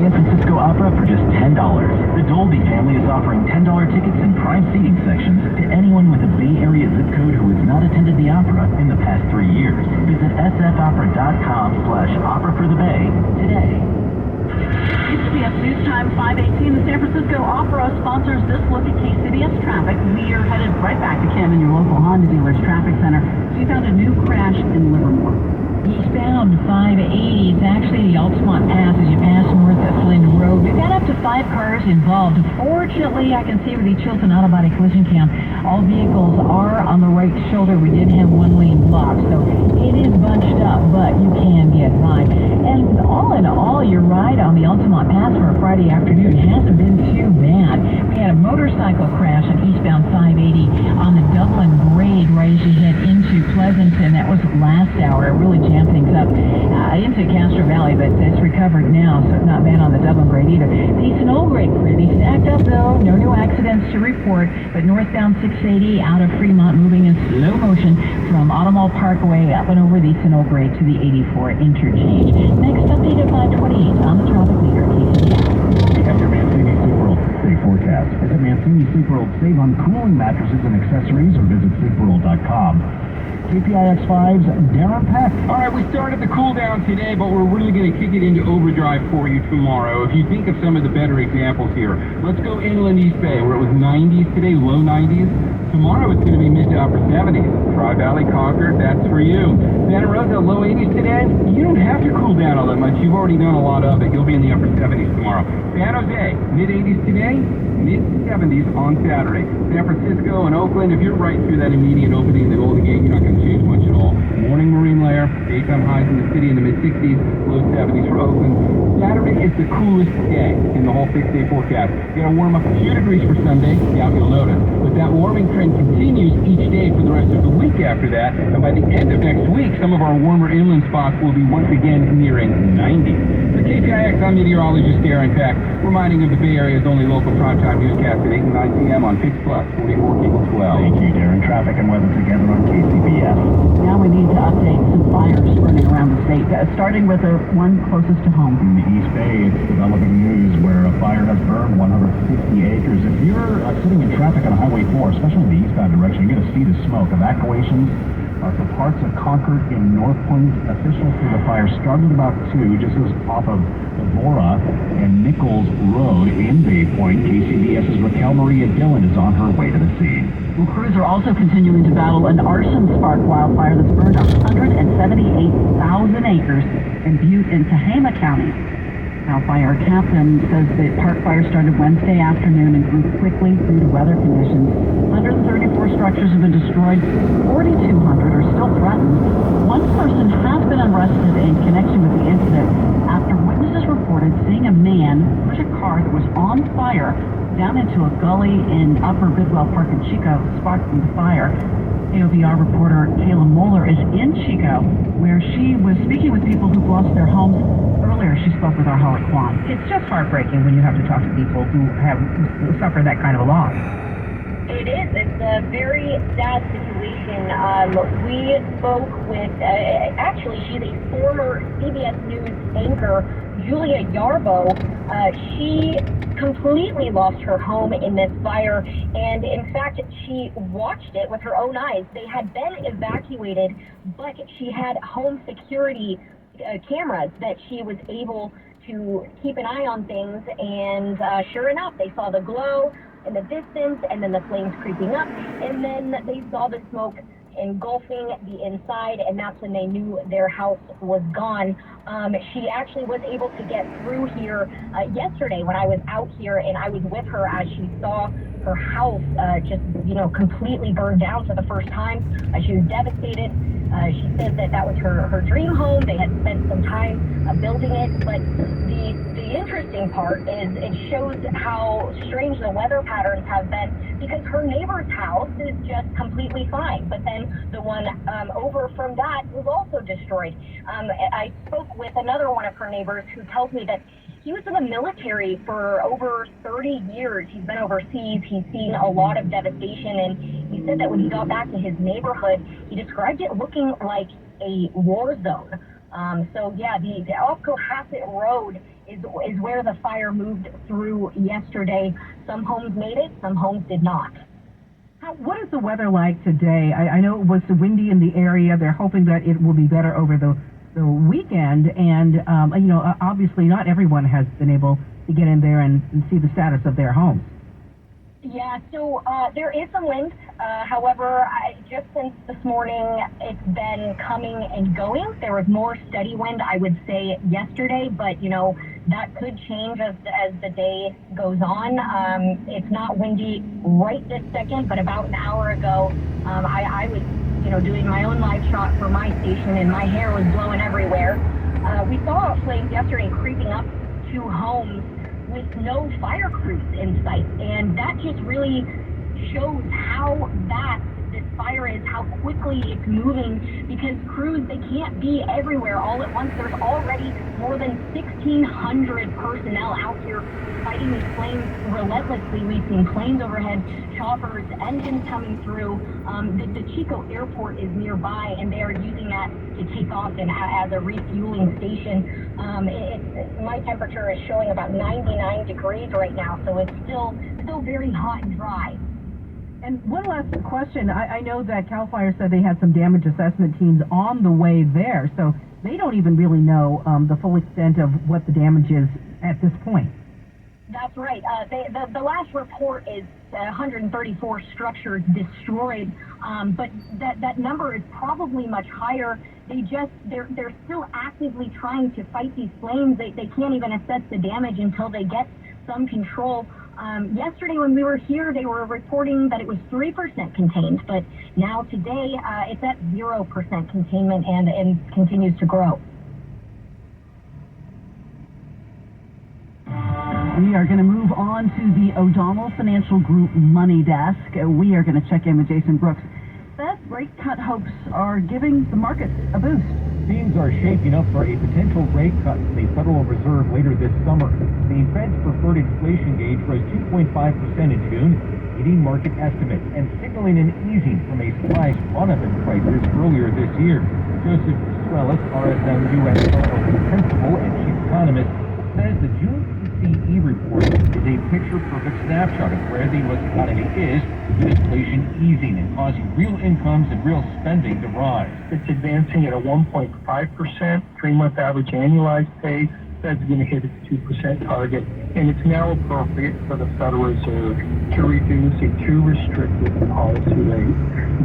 San Francisco Opera for just $10. The Dolby family is offering $10 tickets in prime seating sections to anyone with a Bay Area zip code who has not attended the opera in the past 3 years. Visit sfopera.com/opera for the Bay today. CBS News Time 5:18. The San Francisco Opera sponsors this look at KCBS traffic. We are headed right back to Ken in your local Honda dealer's traffic center. We found a new crash in Livermore. Eastbound 580, it's actually the Altamont Pass as you pass north at Flynn Road. We've got up to 5 cars involved. Fortunately, I can see with the Chilton Auto Body collision cam, all vehicles are on the right shoulder. We did have one lane blocked, so it is bunched up, but you can get by. And all in all, your ride on the Altamont Pass for a Friday afternoon hasn't been too bad. We had a motorcycle crash on eastbound 580 on the Dublin grade right as you head into Pleasanton. That was last hour. It really jammed things up into Castro Valley, but it's recovered now, so it's not bad on the Dublin grade either. The Sonol grade pretty stacked up though, no new accidents to report, but northbound 680 out of Fremont moving in slow motion from Automall Parkway up and over the Sonol grade to the 84 interchange. Next update at 5:28 on the traffic leader, KCBS. We have your Mancini Sleep World 6-day forecast. Visit Mancini Sleep World, save on cooling mattresses and accessories, or visit sleepworld.com. KPIX 5's Darren Peck. All right, we started the cool down today, but we're really going to kick it into overdrive for you tomorrow. If you think of some of the better examples here, let's go inland East Bay, where it was 90s today, low 90s. Tomorrow it's going to be mid to upper 70s. Tri-Valley, Concord, that's for you. Santa Rosa, low 80s today. You don't have to cool down all that much. You've already done a lot of it. You'll be in the upper 70s tomorrow. San Jose, mid 80s today, mid 70s on Saturday. San Francisco and Oakland, if you're right through that immediate opening, the Golden Gate, you're not going to change much at all. Morning marine layer, daytime highs in the city in the mid 60s, low 70s for Oakland. Saturday is the coolest day in the whole 6-day forecast. You're going to warm up a few degrees for Sunday, yeah, you'll notice. But that warming trend continues each day for the rest of the week after that, and by the end of next week, some of our warmer inland spots will be once again nearing 90. For KPIX, I'm meteorologist Darren Peck, reminding of the Bay Area's only local primetime newscast at 8 and 9 p.m. on Fix Plus 44 Cable 12. Thank you, Darren. Traffic and weather together on KCBS. Now we need to update some fires burning around the state, starting with the one closest to home. In the East Bay, it's developing news where a fire has burned 150 acres. If you're sitting in traffic on Highway 4, especially in the eastbound direction, you're going to see the smoke. Evacuations are for parts of Concord in North Point. Officials say the fire started about 2, just as off of Evora and Nichols Road in Bay Point. KCBS's Raquel Maria Dillon is on her way to the scene. Well, crews are also continuing to battle an arson-sparked wildfire that's burned 178,000 acres in Butte and Tehama counties. Cal Fire Captain says the park fire started Wednesday afternoon and grew quickly due to weather conditions. 134 structures have been destroyed. 4,200 are still threatened. One person has been arrested in connection with the incident after witnesses reported seeing a man push a car that was on fire down into a gully in Upper Bidwell Park in Chico, sparking the fire. KOVR reporter Kayla Moeller is in Chico, where she was speaking with people who've lost their homes. Earlier, she spoke with our Holly Kwan. It's just heartbreaking when you have to talk to people who have suffered that kind of a loss. It is. It's a very sad situation. We spoke with, actually, she's a former CBS News anchor, Julia Yarbo. She completely lost her home in this fire, and in fact, she watched it with her own eyes. They had been evacuated, but she had home security cameras that she was able to keep an eye on things, and sure enough, they saw the glow in the distance, and then the flames creeping up, and then they saw the smoke engulfing the inside, and that's when they knew their house was gone. She actually was able to get through here yesterday when I was out here, and I was with her as she saw her house just, completely burned down for the first time. She was devastated. She said that was her dream home. They had spent some time building it, but the interesting part is it shows how strange the weather patterns have been, because her neighbor's house is just completely fine, but then the one over from that was also destroyed. I spoke with another one of her neighbors who tells me that he was in the military for over 30 years. He's been overseas. He's seen a lot of devastation, and he said that when he got back to his neighborhood, he described it looking like a war zone. The off Cohasset Road is where the fire moved through yesterday. Some homes made it, some homes did not. What is the weather like today? I know it was windy in the area. They're hoping that it will be better over the weekend. And, obviously not everyone has been able to get in there and see the status of their homes. Yeah, so there is some wind. However, just since this morning, it's been coming and going. There was more steady wind, I would say, yesterday, but, that could change as the day goes on. It's not windy right this second, but about an hour ago, I was, doing my own live shot for my station, and my hair was blowing everywhere. We saw flames yesterday creeping up to homes with no fire crews in sight, and that just really shows how vast this fire is, how quickly it's moving, because crews, they can't be everywhere all at once. There's already more than 1,600 personnel out here fighting these flames relentlessly. We've seen planes overhead, choppers, engines coming through. The Chico airport is nearby, and they are using that to take off and as a refueling station. My temperature is showing about 99 degrees right now, so it's still very hot and dry. And one last question. I know that CAL FIRE said they had some damage assessment teams on the way there, so they don't even really know the full extent of what the damage is at this point. That's right. The last report is 134 structures destroyed, but that number is probably much higher. They're still actively trying to fight these flames. They can't even assess the damage until they get some control. Yesterday when we were here, they were reporting that it was 3% contained, but now today it's at 0% containment and continues to grow. We are going to move on to the O'Donnell Financial Group Money Desk. We are going to check in with Jason Brooks. Fed rate cut hopes are giving the markets a boost. Things are shaping up for a potential rate cut from the Federal Reserve later this summer. The Fed's preferred inflation gauge rose 2.5% in June, beating market estimates and signaling an easing from a surprise run-up in prices earlier this year. Joseph Swellis, RSM U.S. principal and chief economist, says the June PCE report is a picture-perfect snapshot of where the U.S. economy is, with inflation easing and causing real incomes and real spending to rise. It's advancing at a 1.5% three-month average annualized pace. Fed's going to hit its 2% target, and it's now appropriate for the Federal Reserve to reduce a too restrictive policy rate,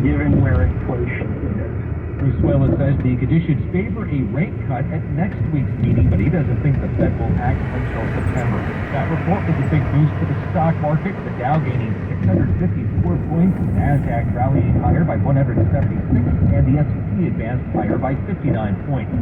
given where inflation is. Bruce Swellis says the conditions favor a rate cut at next week's meeting, but he doesn't think the Fed will act until September. That report was a big boost for the stock market, the Dow gaining 654 points, the NASDAQ rallying higher by 176, and the S&P advanced higher by 59 points.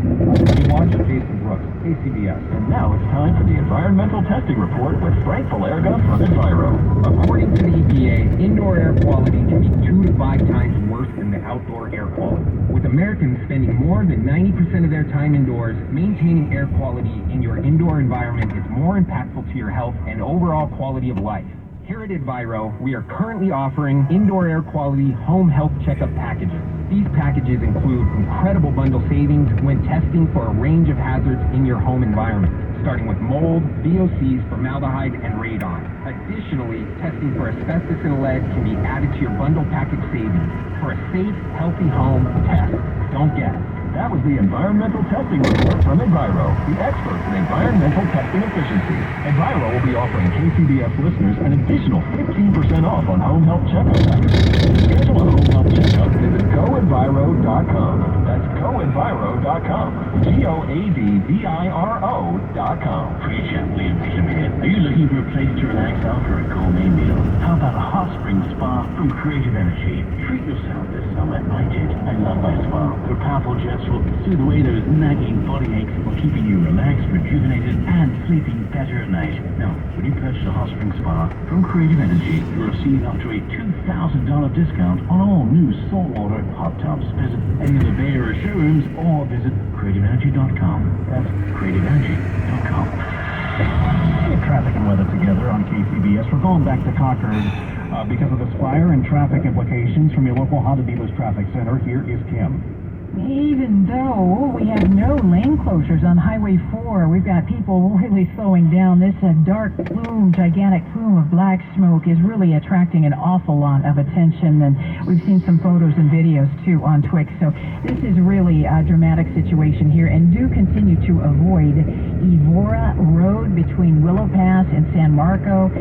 You watch Jason Brooks, KCBS. And now it's time for the Environmental Testing Report with Frank Valerga from Enviro. According to the EPA, indoor air quality can be 2 to 5 times worse than the outdoor air quality. With Americans spending more than 90% of their time indoors, maintaining air quality in your indoor environment is more impactful to your health and overall quality of life. Here at Enviro, we are currently offering indoor air quality home health checkup packages. These packages include incredible bundle savings when testing for a range of hazards in your home environment, starting with mold, VOCs, formaldehyde, and radon. Additionally, testing for asbestos and lead can be added to your bundle package savings for a safe, healthy home test. Don't guess. That was the Environmental Testing Report from Enviro, the experts in environmental testing efficiency. Enviro will be offering KCBS listeners an additional 15% off on home health checkup packages. To schedule a home health checkup, visit coenviro.com. That's coenviro.com. GOADVIRO.com. Pretty chap, Liam Bishop here. Are you looking for a place to relax after a gourmet meal? How about a hot spring spa from Creative Energy? Treat yourself this summer. I did. I love my spa. The powerful jets will soothe away those nagging body aches while keeping you relaxed, rejuvenated, and sleeping better at night. Now, when you purchase a hot spring spa from Creative Energy, you'll receive up to a $2,000 discount on all new saltwater hot tubs. Visit any of the Bay Area showrooms or visit creativeenergy.com. That's creativeenergy.com. Traffic and weather together on KCBS. We're going back to Concord because of this fire and traffic implications from your local Honda Dealers Traffic Center. Here is Kim. Even though we have no lane closures on Highway 4, we've got people really slowing down. This dark plume, gigantic plume of black smoke is really attracting an awful lot of attention, and we've seen some photos and videos too on Twix. So this is really a dramatic situation here, and do continue to avoid Evora Road between Willow Pass and San Marco.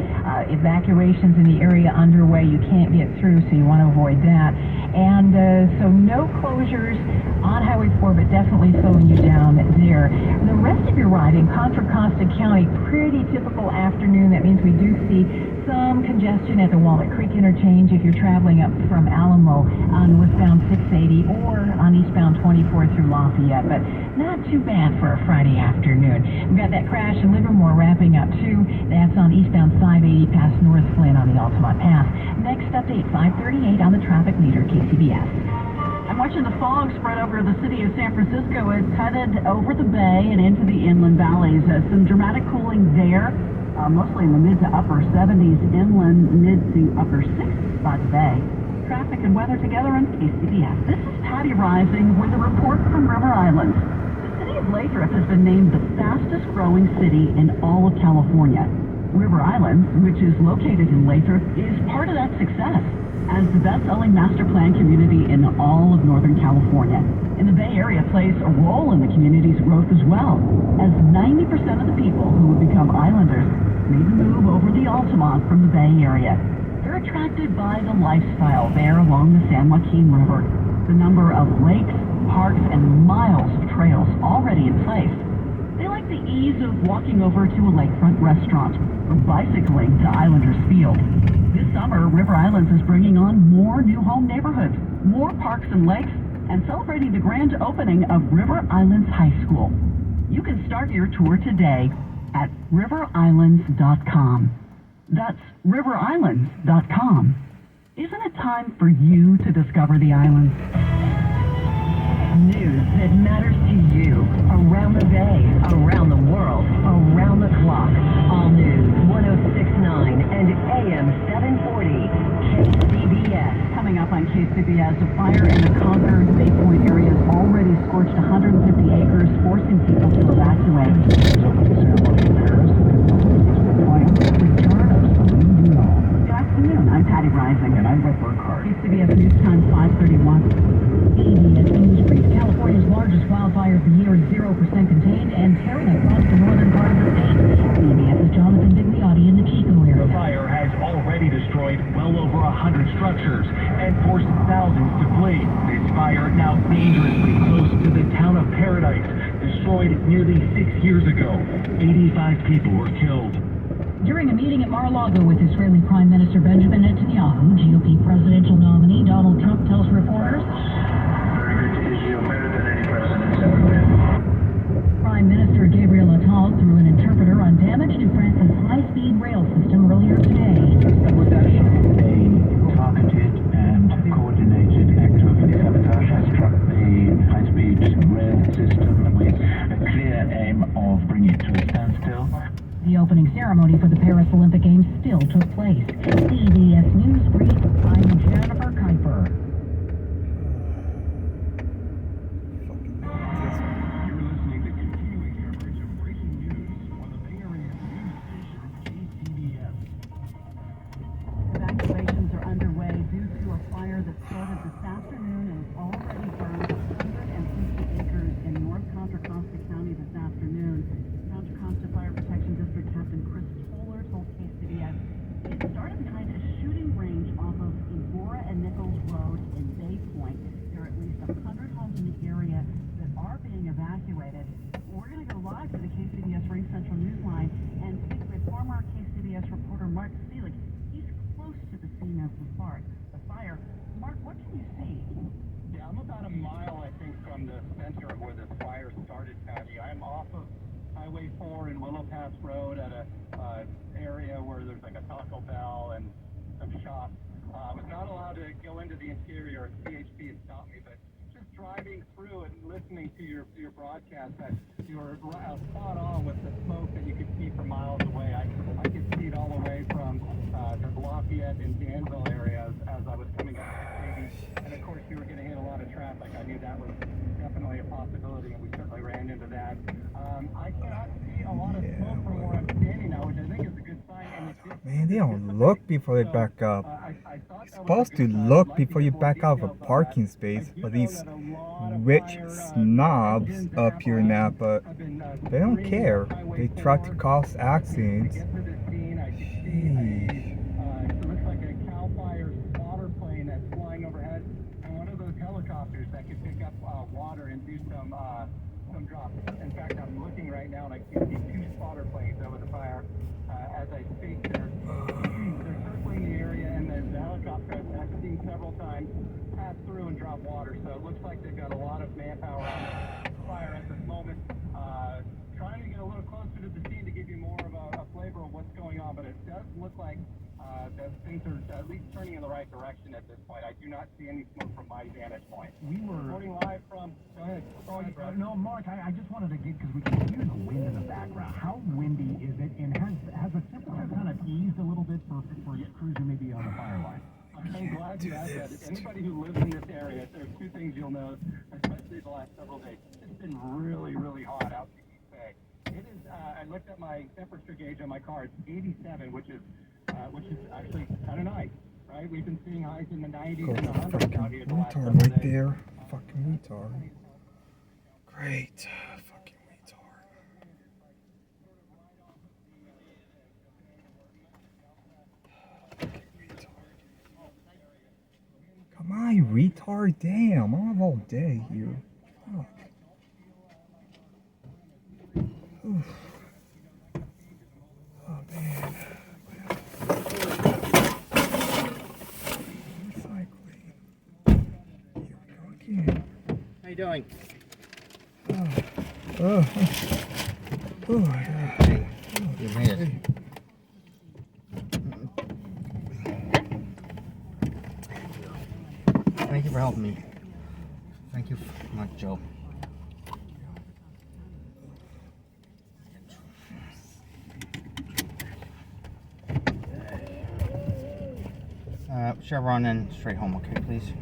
Evacuations in the area underway. You can't get through, so you want to avoid that. And so no closures on Highway 4, but definitely slowing you down there. The rest of your ride in Contra Costa County, pretty typical afternoon. That means we do see some congestion at the Walnut Creek interchange if you're traveling up from Alamo on westbound 680 or on eastbound 24 through Lafayette, but not too bad for a Friday afternoon. We've got that crash in Livermore wrapping up too. That's on eastbound 580 past North Flint on the Altamont Pass. Next update, 538 on the traffic leader, KCBS. I'm watching the fog spread over the city of San Francisco. It's headed over the bay and into the inland valleys. Some dramatic cooling there, mostly in the mid to upper 70s inland, mid to upper 60s by the bay. Traffic and weather together on KCBS. This is Patty Rising with a report from River Island. The city of Lathrop has been named the fastest growing city in all of California. River Island, which is located in Lathrop, is part of that success as the best-selling master plan community in all of Northern California. And the Bay Area plays a role in the community's growth as well, as 90% of the people who would become islanders made the move over the Altamont from the Bay Area. They're attracted by the lifestyle there along the San Joaquin River, the number of lakes, parks, and miles of trails already in place. They like the ease of walking over to a lakefront restaurant or bicycling to Islanders Field. This summer, River Islands is bringing on more new home neighborhoods, more parks and lakes, and celebrating the grand opening of River Islands High School. You can start your tour today at riverislands.com. That's riverislands.com. Isn't it time for you to discover the islands? News that matters to you, around the bay, around the world, around the clock. All news, 106.9 and AM 740, KCBS. Coming up on KCBS, a fire in the Concord Bay Point area has already scorched 150 acres, forcing people to evacuate. Good afternoon, I'm Patty Rising. And I'm Brett Burkhardt. KCBS News Time 531. CBS News brief. California's largest wildfire of the year is 0% contained and tearing across the northern part of the state. CBS's Jonathan Digliotti in the Chico area. The fire has already destroyed well over 100 structures and forced thousands to flee. This fire, now dangerously close to the town of Paradise, destroyed nearly 6 years ago. 85 people were killed. During a meeting at Mar-a-Lago with Israeli Prime Minister Benjamin Netanyahu, GOP presidential nominee Donald Trump tells reporters, Prime Minister Gabriel Attal threw an interpreter on damage to France's high-speed rail system earlier today. A targeted and coordinated act of sabotage has struck the high-speed rail system with a clear aim of bringing it to a standstill. The opening ceremony for the Paris Olympic Games still took place. CBS News Brief, I'm Jennifer Kuiper. You're listening to continuing coverage of breaking news on the Bay Area news station KCBS. Evacuations are underway due to a fire that started this afternoon and has already burned 150 acres in North Contra Costa County this afternoon. Contra Costa Fire Protection District Captain Chris Toller told KCBS it started behind a shooting range off of Evora and Nichols Road in Bay Point. There are at least 100 homes in the area that are being evacuated. We're going to go live to the KCBS Ring Central Newsline and speak with former KCBS reporter Mark Seelig. He's close to the scene of the fire. Mark, what can you see? Yeah, I'm about a mile, I think, from the center of where this fire started, Patty. I'm off of Highway 4 and Willow Pass Road at a area where there's like a Taco Bell and some shops. I was not allowed to go into the interior. CHP had stopped me, but just driving through and listening to your broadcast, that you were spot on with the smoke that you could see for miles away. I could see it all the way from the Lafayette and Danville areas as I was coming up to 680. And of course, you were going to hit a lot of traffic. I knew that was Man, they don't look before they back up. You're supposed to look before you back out of a parking space, but these rich snobs up here in Napa, they don't care. They try to cause accidents. Sheesh. It looks like a CAL FIRE spotter plane that's flying overhead, and one of those helicopters that could pick up water and do some drops. In fact, I'm looking right now and I can see 2 spotter planes over the fire as I speak. They're circling the area, and the helicopter I've seen several times pass through and drop water. So it looks like they've got a lot of manpower on the fire at this moment. Trying to get a little closer to the scene to give you more of a flavor of what's going on, but it does look like that things are at least turning in the right direction at this point. I do not see any smoke from my vantage point. We were Reporting live from. Go ahead. no, Mark. I just wanted to get, because we can hear the wind in the background. How windy is it, and has the temperature kind of eased a little bit for crews who may be on the fire line? I'm glad you asked that. Anybody who lives in this area, there's 2 things you'll notice, especially the last several days. It's been really, really hot out to East Bay. It is. I looked at my temperature gauge on my car. It's 87, which is actually kind of nice, right? We've been seeing highs in the 90s and the 100s out here the last several Retard right days. there. Fucking retard. Great. Fucking retard. Come on, you retard. Damn, I have all day here. Fuck. Oof. Oh, man. Recycling. Here we go again. How you doing? Oh, my God. You made it. Thank you for helping me. Thank you so much, Joe. Chevron and straight home, okay, please?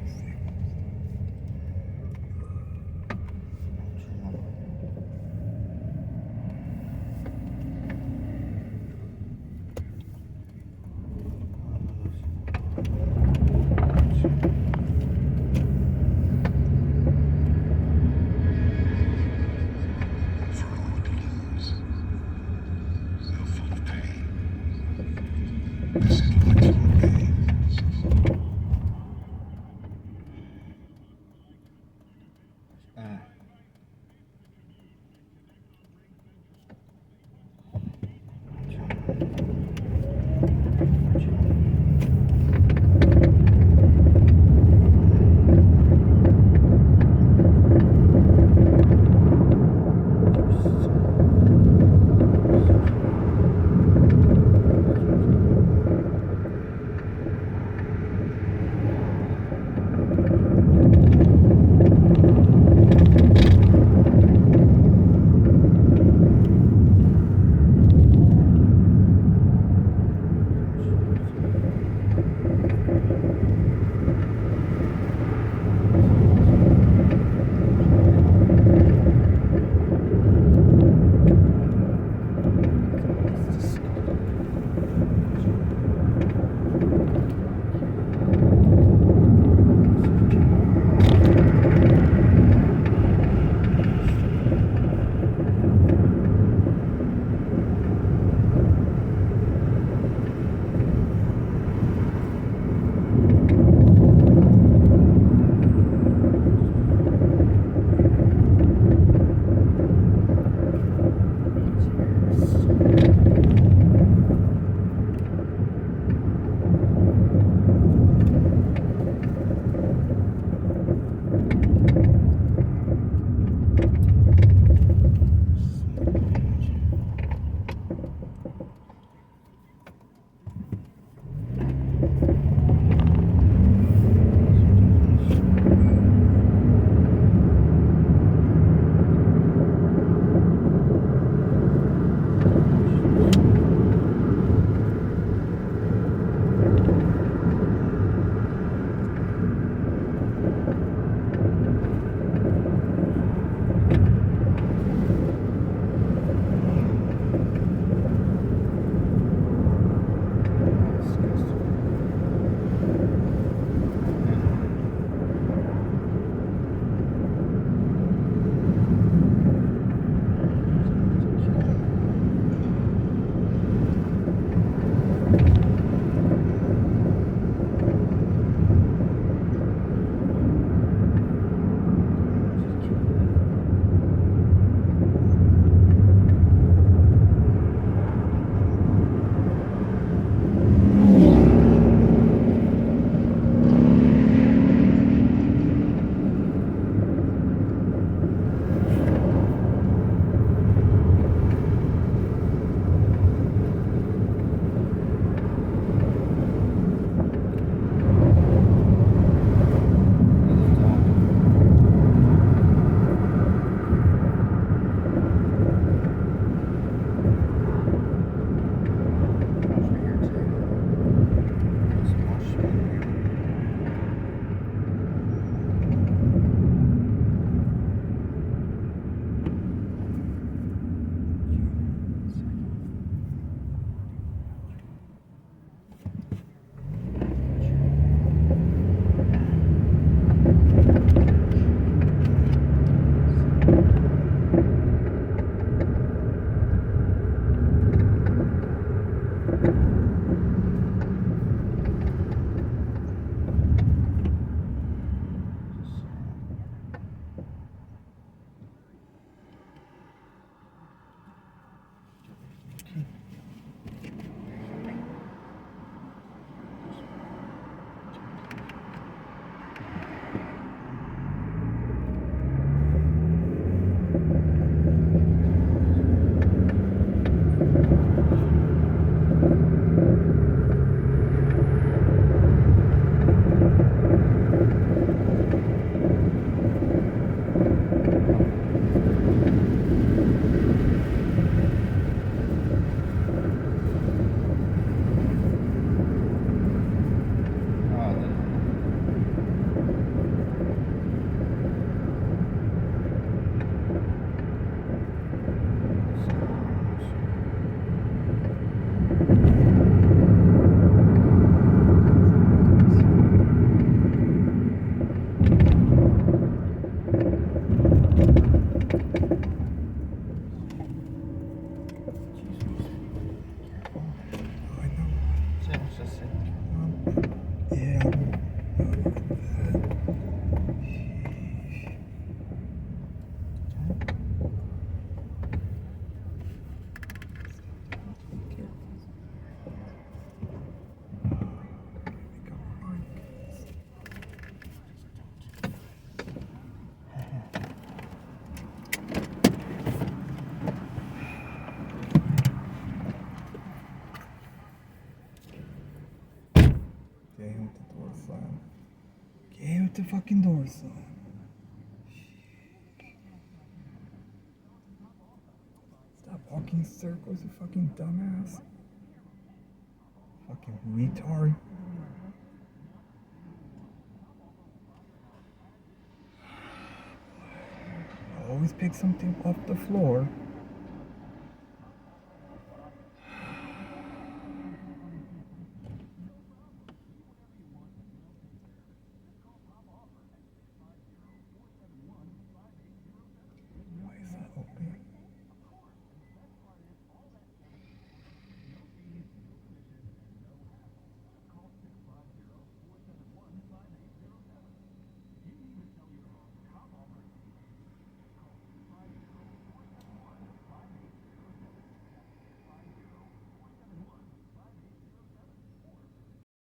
son. Get out the fucking door, son. Stop walking in circles, you fucking dumbass. Fucking retard. Always pick something off the floor.